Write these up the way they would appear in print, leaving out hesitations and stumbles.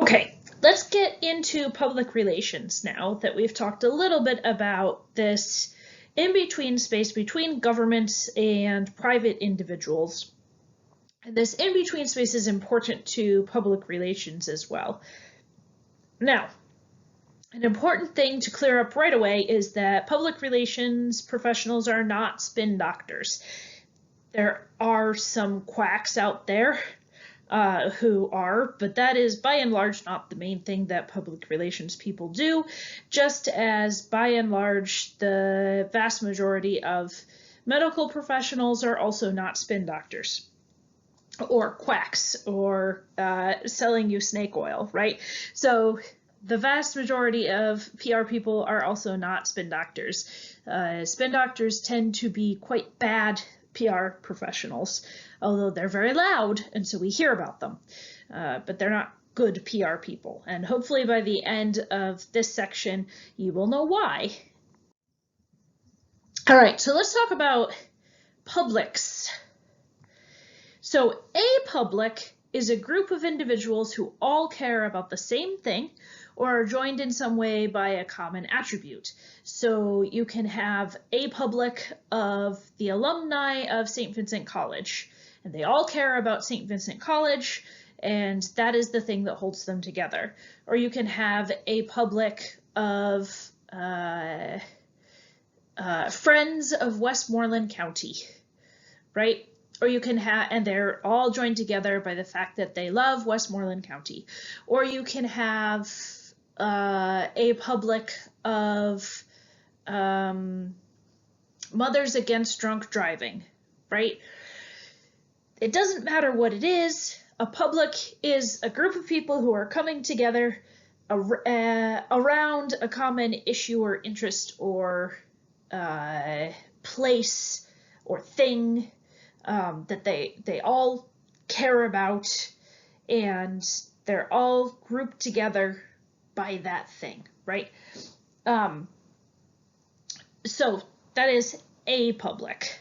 Okay, let's get into public relations now that we've talked a little bit about this in-between space between governments and private individuals. And this in-between space is important to public relations as well. Now, an important thing to clear up right away is that public relations professionals are not spin doctors. There are some quacks out there who are, but that is by and large not the main thing that public relations people do, just as by and large the vast majority of medical professionals are also not spin doctors or quacks or selling you snake oil, right? So the vast majority of PR people are also not spin doctors. Spin doctors tend to be quite bad PR professionals, although they're very loud, and so we hear about them. But they're not good PR people. And hopefully by the end of this section, you will know why. All right, so let's talk about publics. So a public is a group of individuals who all care about the same thing or are joined in some way by a common attribute. So you can have a public of the alumni of St. Vincent College, and they all care about St. Vincent College, and that is the thing that holds them together. Or you can have a public of Friends of Westmoreland County, right? Or you can have, and they're all joined together by the fact that they love Westmoreland County. Or you can have a public of Mothers Against Drunk Driving, right? It doesn't matter what it is. A public is a group of people who are coming together around a common issue or interest or place or thing that they all care about, and they're all grouped together by that thing, right? So that is a public.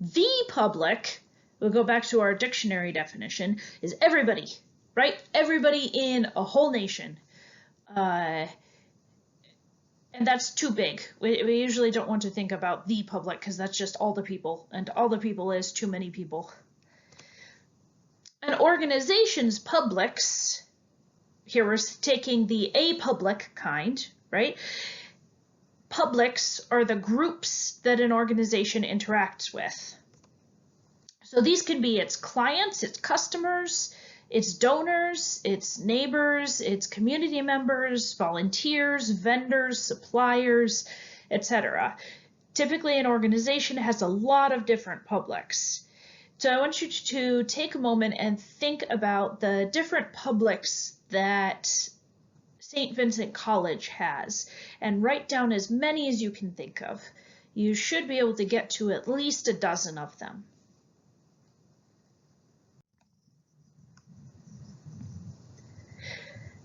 The public, we'll go back to our dictionary definition, is everybody, right? Everybody in a whole nation. And that's too big. We usually don't want to think about the public because that's just all the people, and all the people is too many people. An organization's publics, here we're taking the a-public kind, right? Publics are the groups that an organization interacts with. So these can be its clients, its customers, its donors, its neighbors, its community members, volunteers, vendors, suppliers, etc. Typically, an organization has a lot of different publics. So I want you to take a moment and think about the different publics that St. Vincent College has, and write down as many as you can think of. You should be able to get to at least a dozen of them.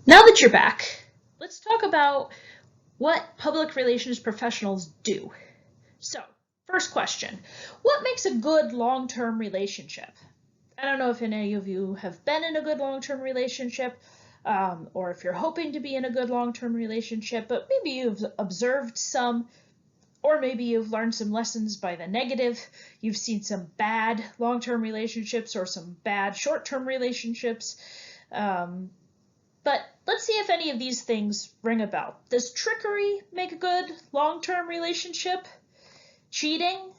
Now that you're back, let's talk about what public relations professionals do. So, first question, what makes a good long-term relationship? I don't know if any of you have been in a good long-term relationship, or if you're hoping to be in a good long-term relationship, but maybe you've observed some, or maybe you've learned some lessons by the negative. You've seen some bad long-term relationships or some bad short-term relationships. But let's see if any of these things ring a bell. Does trickery make a good long-term relationship? Cheating?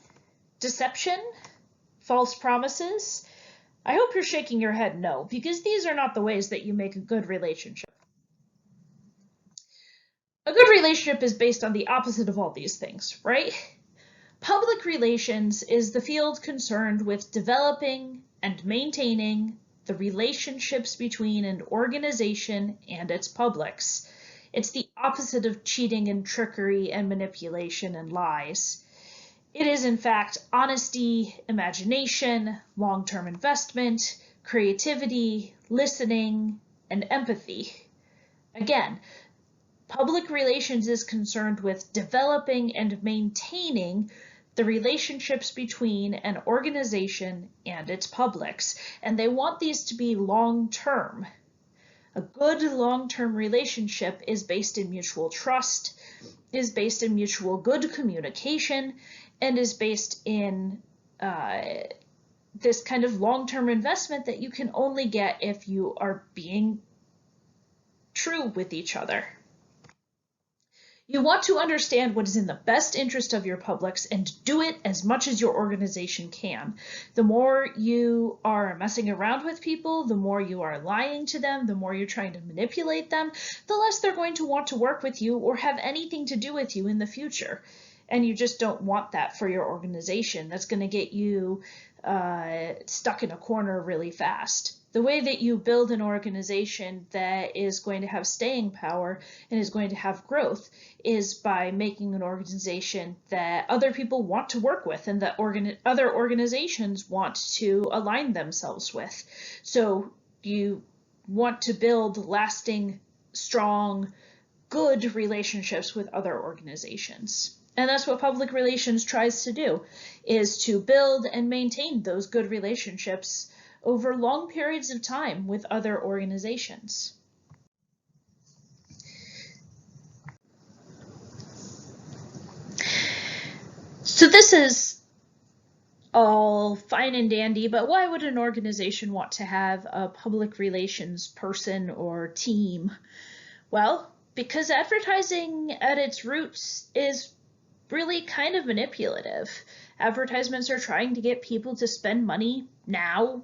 Deception? False promises? I hope you're shaking your head no, because these are not the ways that you make a good relationship. A good relationship is based on the opposite of all these things, right? Public relations is the field concerned with developing and maintaining the relationships between an organization and its publics. It's the opposite of cheating and trickery and manipulation and lies. It is, in fact, honesty, imagination, long-term investment, creativity, listening, and empathy. Again, public relations is concerned with developing and maintaining the relationships between an organization and its publics, and they want these to be long-term. A good long-term relationship is based in mutual trust, is based in mutual good communication, and is based in this kind of long-term investment that you can only get if you are being true with each other. You want to understand what is in the best interest of your publics and do it as much as your organization can. The more you are messing around with people, the more you are lying to them, the more you're trying to manipulate them, the less they're going to want to work with you or have anything to do with you in the future. And you just don't want that for your organization. That's going to get you stuck in a corner really fast. The way that you build an organization that is going to have staying power and is going to have growth is by making an organization that other people want to work with and that other organizations want to align themselves with. So you want to build lasting, strong, good relationships with other organizations. And that's what public relations tries to do, is to build and maintain those good relationships over long periods of time with other organizations. So this is all fine and dandy, but why would an organization want to have a public relations person or team? Well, because advertising at its roots is really kind of manipulative. Advertisements are trying to get people to spend money now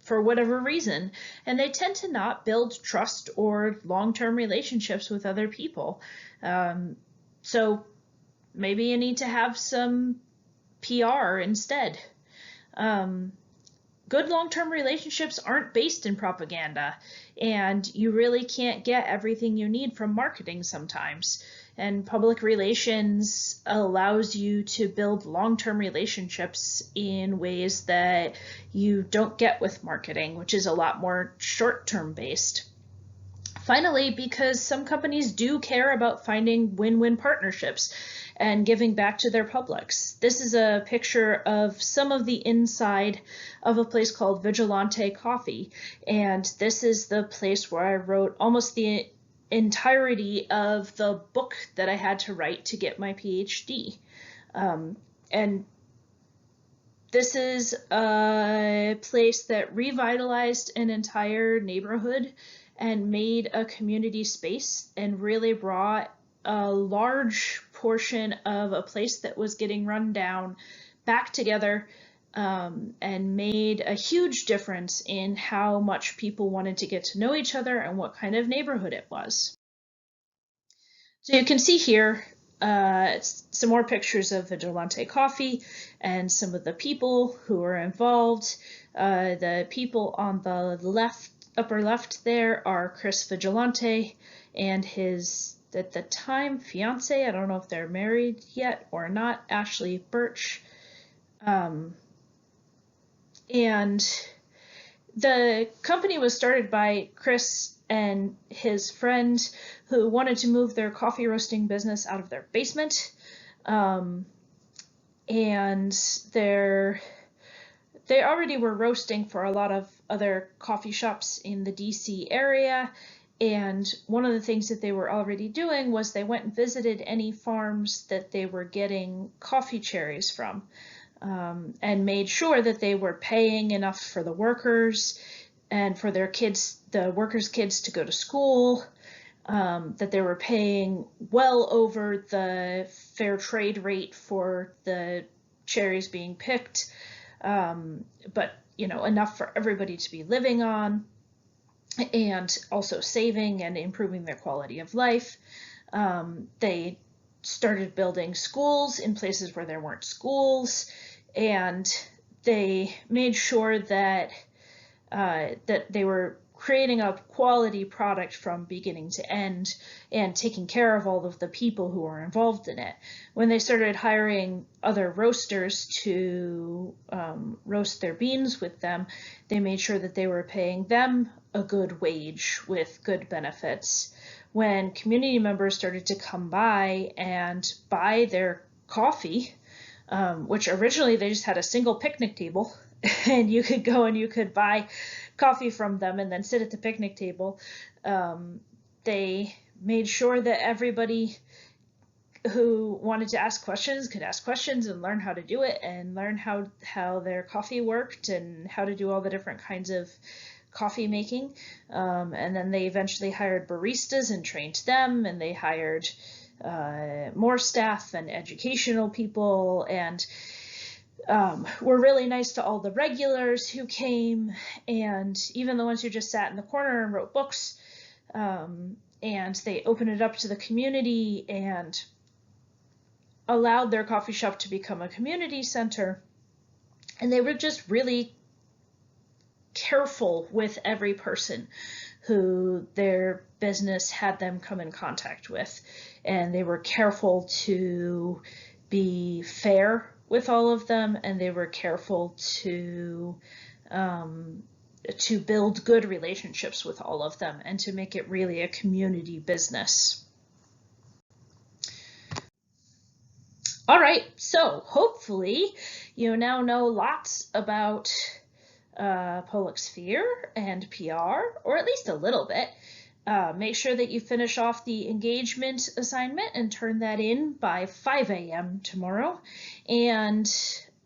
for whatever reason, and they tend to not build trust or long-term relationships with other people. So maybe you need to have some PR instead. Good long-term relationships aren't based in propaganda, and you really can't get everything you need from marketing sometimes. And public relations allows you to build long-term relationships in ways that you don't get with marketing, which is a lot more short-term based. Finally, because some companies do care about finding win-win partnerships and giving back to their publics. This is a picture of some of the inside of a place called Vigilante Coffee, and this is the place where I wrote almost the entirety of the book that I had to write to get my PhD. And this is a place that revitalized an entire neighborhood and made a community space and really brought a large portion of a place that was getting run down back together, and made a huge difference in how much people wanted to get to know each other and what kind of neighborhood it was. So you can see here some more pictures of Vigilante Coffee and some of the people who were involved. The people on the left, upper left there, are Chris Vigilante and his, at the time, fiance. I don't know if they're married yet or not, Ashley Birch. And the company was started by Chris and his friend who wanted to move their coffee roasting business out of their basement. And they already were roasting for a lot of other coffee shops in the DC area. And one of the things that they were already doing was they went and visited any farms that they were getting coffee cherries from. And made sure that they were paying enough for the workers and for their kids, the workers' kids, to go to school, that they were paying well over the fair trade rate for the cherries being picked, but enough for everybody to be living on, and also saving and improving their quality of life. They started building schools in places where there weren't schools, and they made sure that that they were creating a quality product from beginning to end and taking care of all of the people who were involved in it. When they started hiring other roasters to roast their beans with them, they made sure that they were paying them a good wage with good benefits. When community members started to come by and buy their coffee, which originally they just had a single picnic table, and you could go and you could buy coffee from them and then sit at the picnic table. They made sure that everybody who wanted to ask questions could ask questions and learn how to do it and learn how their coffee worked and how to do all the different kinds of coffee making. And then they eventually hired baristas and trained them, and they hired more staff and educational people, and were really nice to all the regulars who came, and even the ones who just sat in the corner and wrote books. And they opened it up to the community and allowed their coffee shop to become a community center. And they were just really careful with every person who their business had them come in contact with. And they were careful to be fair with all of them, and they were careful to build good relationships with all of them and to make it really a community business. All right, so hopefully you now know lots about public sphere and PR, or at least a little bit. Make sure that you finish off the engagement assignment and turn that in by 5 a.m. tomorrow, and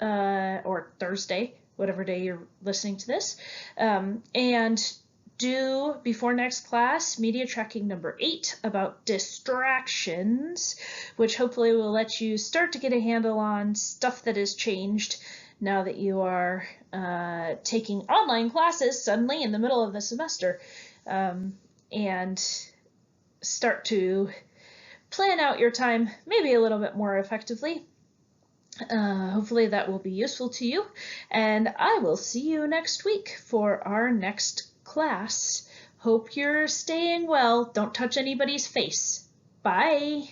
or Thursday, whatever day you're listening to this, and do, before next class, media tracking number 8 about distractions, which hopefully will let you start to get a handle on stuff that has changed now that you are taking online classes suddenly in the middle of the semester, and start to plan out your time maybe a little bit more effectively. Hopefully that will be useful to you, and I will see you next week for our next class. Hope you're staying well. Don't touch anybody's face. Bye.